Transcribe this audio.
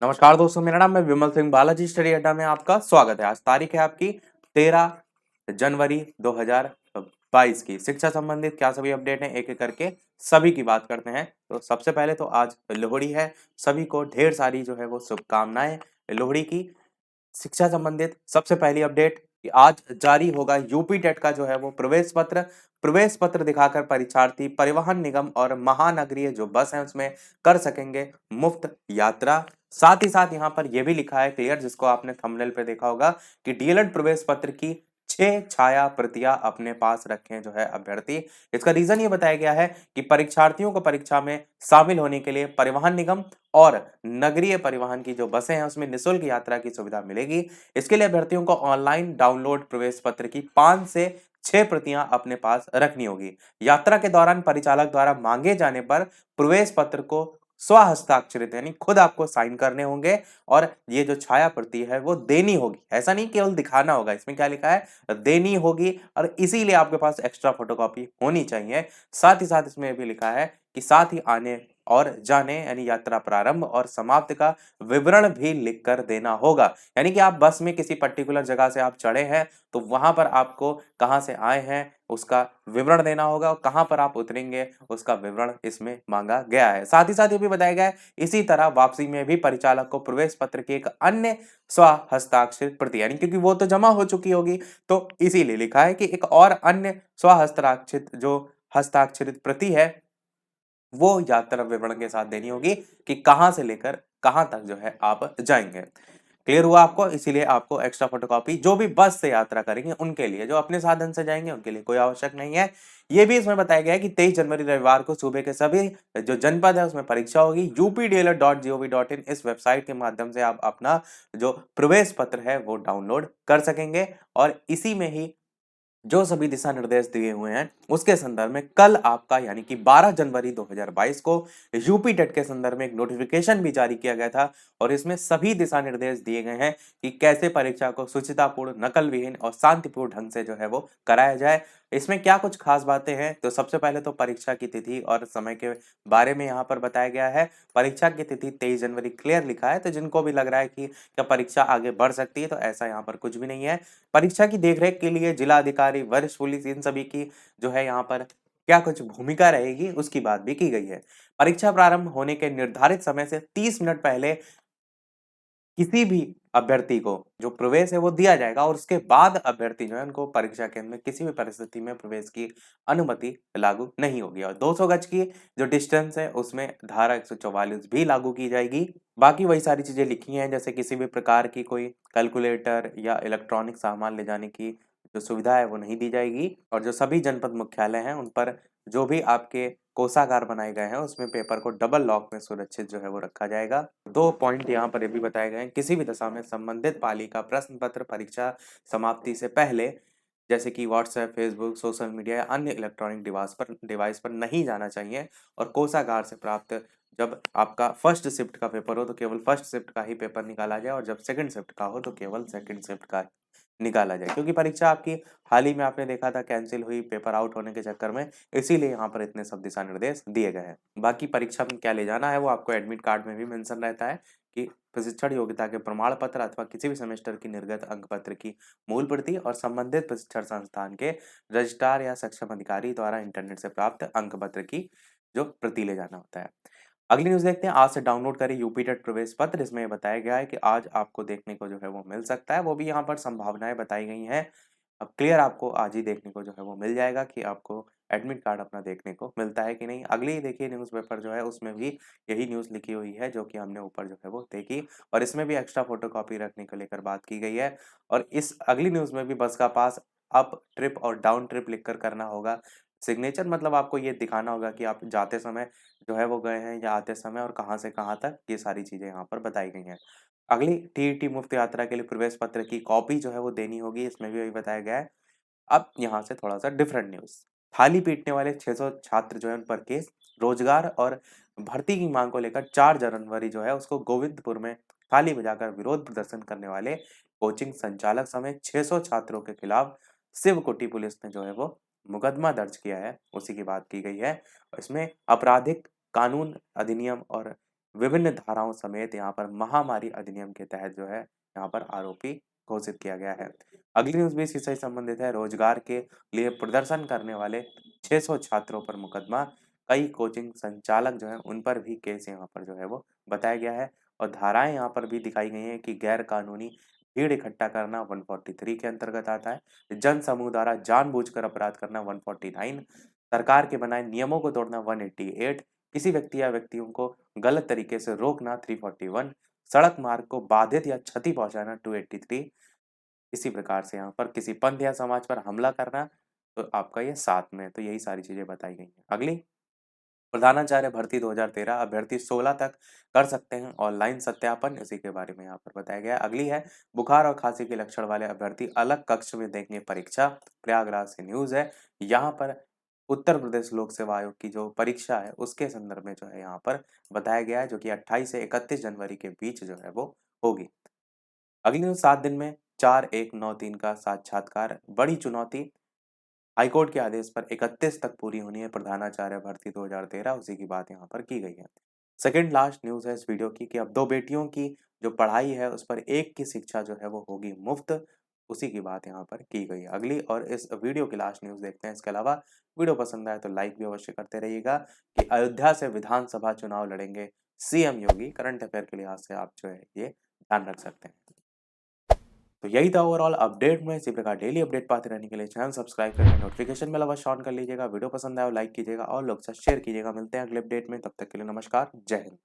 नमस्कार दोस्तों, मेरा नाम है विमल सिंह। बालाजी स्टडी अड्डा में आपका स्वागत है। आज तारीख है आपकी 13 जनवरी 2022 की। शिक्षा संबंधित क्या सभी अपडेट हैं, एक एक करके सभी की बात करते हैं। तो सबसे पहले तो आज लोहड़ी है। सभी को ढेर सारी जो है वो शुभकामनाएं लोहड़ी की। शिक्षा संबंधित सबसे पहली अपडेट कि आज जारी होगा यूपी टेट का जो है वो प्रवेश पत्र दिखाकर परीक्षार्थी परिवहन निगम और महानगरीय जो बस है उसमें कर सकेंगे मुफ्त यात्रा। साथ ही साथ यहाँ पर यह भी लिखा है क्लियर, जिसको आपने थंबनेल पे देखा होगा, कि डीएलएड प्रवेश पत्र की 6 छाया प्रतियां अपने पास रखें जो है अभ्यर्थी। इसका रीजन ये बताया गया है कि परीक्षार्थियों को परीक्षा में शामिल होने के लिए परिवहन निगम और नगरीय परिवहन की जो बसें हैं उसमें निःशुल्क यात्रा की सुविधा मिलेगी। इसके लिए अभ्यर्थियों को ऑनलाइन डाउनलोड प्रवेश पत्र की 5 से 6 प्रतियां अपने पास रखनी होगी। यात्रा के दौरान परिचालक द्वारा मांगे जाने पर प्रवेश पत्र को स्व हस्ताक्षरित यानी खुद आपको साइन करने होंगे और ये जो छाया प्रति है वो देनी होगी। ऐसा नहीं केवल दिखाना होगा, इसमें क्या लिखा है, देनी होगी, और इसीलिए आपके पास एक्स्ट्रा फोटोकॉपी होनी चाहिए। साथ ही साथ इसमें भी लिखा है कि साथ ही आने और जाने यानी यात्रा प्रारंभ और समाप्त का विवरण भी लिखकर देना होगा। यानी कि आप बस में किसी पर्टिकुलर जगह से आप चढ़े हैं तो वहां पर आपको कहां से आए हैं उसका विवरण देना होगा और कहां पर आप उतरेंगे उसका विवरण इसमें मांगा गया है। साथ ही साथ ये भी बताया गया है इसी तरह वापसी में भी परिचालक को प्रवेश पत्र की एक अन्य स्व हस्ताक्षरित प्रति, यानी क्योंकि वो तो जमा हो चुकी होगी तो इसीलिए लिखा है कि एक और अन्य स्व हस्ताक्षरित जो हस्ताक्षरित प्रति है वो यात्रा विवरण के साथ देनी होगी कि कहां से लेकर कहां तक जो है आप जाएंगे। क्लियर हुआ आपको? इसीलिए आपको एक्स्ट्रा फोटोकॉपी जो भी बस से यात्रा करेंगे उनके लिए, जो अपने साधन से जाएंगे उनके लिए कोई आवश्यक नहीं है। ये भी इसमें बताया गया है कि 23 जनवरी रविवार को सुबह के सभी जो जनपद है उसमें परीक्षा होगी। updlr.gov.in इस वेबसाइट के माध्यम से आप अपना जो प्रवेश पत्र है वो डाउनलोड कर सकेंगे और इसी में ही जो सभी दिशा निर्देश दिए हुए हैं उसके संदर्भ में कल आपका यानी कि 12 जनवरी 2022 को यूपी टेट के संदर्भ में एक नोटिफिकेशन भी जारी किया गया था और इसमें सभी दिशा निर्देश दिए गए हैं कि कैसे परीक्षा को शुचितापूर्ण, नकल विहीन और शांतिपूर्ण ढंग से जो है वो कराया जाए। इसमें क्या कुछ खास बातें हैं, तो सबसे पहले तो परीक्षा की तिथि और समय के बारे में यहाँ पर बताया गया है। परीक्षा की तिथि 23 जनवरी क्लियर लिखा है, तो जिनको भी लग रहा है कि क्या परीक्षा आगे बढ़ सकती है तो ऐसा यहाँ पर कुछ भी नहीं है। परीक्षा की देखरेख के लिए जिला अधिकारी, वरिष्ठ पुलिस, इन सभी की जो है यहाँ पर क्या कुछ भूमिका रहेगी उसकी बात भी की गई है। परीक्षा प्रारंभ होने के निर्धारित समय से 30 मिनट पहले किसी भी अभ्यर्थी को जो प्रवेश है वो दिया जाएगा और उसके बाद अभ्यर्थी जो है उनको परीक्षा केंद्र में किसी भी परिस्थिति में प्रवेश की अनुमति लागू नहीं होगी और 200 गज की जो डिस्टेंस है उसमें धारा 144 भी लागू की जाएगी। बाकी वही सारी चीजें लिखी हैं, जैसे किसी भी प्रकार की कोई कैलकुलेटर या इलेक्ट्रॉनिक सामान ले जाने की जो सुविधा है वो नहीं दी जाएगी और जो सभी जनपद मुख्यालय हैं उन पर जो भी आपके कोषागार बनाए गए हैं उसमें पेपर को डबल लॉक में सुरक्षित जो है वो रखा जाएगा। 2 पॉइंट यहाँ पर ये भी बताए गए हैं, किसी भी दशा में संबंधित पालिका प्रश्न पत्र परीक्षा समाप्ति से पहले जैसे कि व्हाट्सएप, फेसबुक, सोशल मीडिया या अन्य इलेक्ट्रॉनिक डिवाइस पर नहीं जाना चाहिए और कोषागार से प्राप्त जब आपका फर्स्ट शिफ्ट का पेपर हो तो केवल फर्स्ट शिफ्ट का ही पेपर निकाला जाए और जब सेकंड शिफ्ट का हो तो केवल सेकंड शिफ्ट का निकाला जाए, क्योंकि परीक्षा आपकी हाल ही में आपने देखा था कैंसिल हुई पेपर आउट होने के चक्कर में, इसीलिए यहाँ पर इतने सब दिशा निर्देश दिए गए हैं। बाकी परीक्षा में क्या ले जाना है वो आपको एडमिट कार्ड में भी मेंशन रहता है कि प्रशिक्षण योग्यता के प्रमाण पत्र अथवा किसी भी सेमेस्टर की निर्गत अंक पत्र की मूल प्रति और संबंधित प्रशिक्षण संस्थान के रजिस्ट्रार या सक्षम अधिकारी द्वारा इंटरनेट से प्राप्त अंक पत्र की जो प्रति ले जाना होता है। अगली न्यूज़ देखते हैं। आज से डाउनलोड करें यूपी टेट प्रवेश पत्र। इसमें ये बताया गया है कि आज आपको देखने को जो है वो मिल सकता है, वो भी यहाँ पर संभावनाएं बताई गई हैं। अब क्लियर आपको आज ही देखने को जो है वो मिल जाएगा कि आपको एडमिट कार्ड अपना देखने को मिलता है कि नहीं। अगली देखिए न्यूज़पेपर जो है उसमें भी यही न्यूज़ लिखी हुई है जो कि हमने ऊपर जो है वो देखी और इसमें भी एक्स्ट्रा फोटोकॉपी रखने को लेकर बात की गई है और इस अगली न्यूज़ में भी बस का पास अप ट्रिप और डाउन ट्रिप लिखकर करना होगा। सिग्नेचर मतलब आपको ये दिखाना होगा कि आप जाते समय जो है वो गए हैं या आते समय और कहाँ से कहाँ तक, ये सारी चीज़ें यहाँ पर बताई गई हैं। अगली टीईटी मुफ्त यात्रा के लिए प्रवेश पत्र की कॉपी जो है वो देनी होगी, इसमें भी वही बताया गया है। अब यहाँ से थोड़ा-सा डिफरेंट न्यूज़। थाली पीटने वाले 600 छात्र जो है उन पर केस। रोजगार और भर्ती की मांग को लेकर 4 जनवरी जो है उसको गोविंदपुर में थाली बजाकर विरोध प्रदर्शन करने वाले कोचिंग संचालक समेत 600 छात्रों के खिलाफ शिवकुटी पुलिस ने जो है वो मुकदमा दर्ज किया है, उसी की बात की गई है। इसमें आपराधिक कानून अधिनियम और विभिन्न धाराओं समेत यहाँ पर महामारी अधिनियम के तहत जो है यहाँ पर आरोपी घोषित किया गया है। अगली न्यूज़ भी इसी से संबंधित है। रोजगार के लिए प्रदर्शन करने वाले 600 छात्रों पर मुकदमा, कई कोचिंग संचालक जो है उन पर भी केस यहाँ पर जो है वो बताया गया है। और धाराएं यहाँ पर भी दिखाई गई हैं कि गैर कानूनी भीड़ इकट्ठा करना 143 के अंतर्गत आता है। जन समूह द्वारा जानबूझकर अपराध करना 149, सरकार के बनाए नियमों को तोड़ना 188, किसी व्यक्ति या व्यक्तियों को गलत तरीके से रोकना 341, सड़क मार्ग को बाधित या क्षति पहुंचाना 283, इसी प्रकार से यहाँ पर किसी पंथ या समाज पर हमला करना तो आपका ये 7 में। तो यही सारी चीजें बताई गई हैं। अगली, प्रधानाचार्य भर्ती 2013, अभ्यर्थी 16 तक कर सकते हैं ऑनलाइन सत्यापन, इसी के बारे में यहाँ पर बताया गया है। अगली है, बुखार और खांसी के लक्षण वाले अभ्यर्थी अलग कक्ष में देंगे परीक्षा, प्रयागराज से न्यूज़ है। यहाँ पर उत्तर प्रदेश लोक सेवा आयोग की जो परीक्षा है उसके संदर्भ में जो है यहाँ पर बताया गया है, जो कि 28 से 31 जनवरी के बीच जो है वो होगी। अगली न्यूज़, 7 दिन में 4193 का साक्षात्कार बड़ी चुनौती, हाईकोर्ट के आदेश पर 31 तक पूरी होनी है प्रधानाचार्य भर्ती 2013, उसी की बात यहाँ पर की गई है। सेकंड लास्ट न्यूज़ है इस वीडियो की कि अब 2 बेटियों की जो पढ़ाई है उस पर एक की शिक्षा जो है वो होगी मुफ्त, उसी की बात यहाँ पर की गई है। अगली और इस वीडियो की लास्ट न्यूज़ देखते हैं। इसके अलावा वीडियो पसंद आए तो लाइक भी अवश्य करते रहिएगा कि अयोध्या से विधानसभा चुनाव लड़ेंगे सीएम योगी। करंट अफेयर के लिहाज से आप जो है ये ध्यान रख सकते हैं। तो यही था ओवरऑल अपडेट में। इसी प्रकार डेली अपडेट पाते रहने के लिए चैनल सब्सक्राइब करके नोटिफिकेशन बेल अवश्य ऑन कर लीजिएगा। वीडियो पसंद आए लाइक कीजिएगा और लोग साथ शेयर कीजिएगा। मिलते हैं अगले अपडेट में, तब तक के लिए नमस्कार, जय हिंद।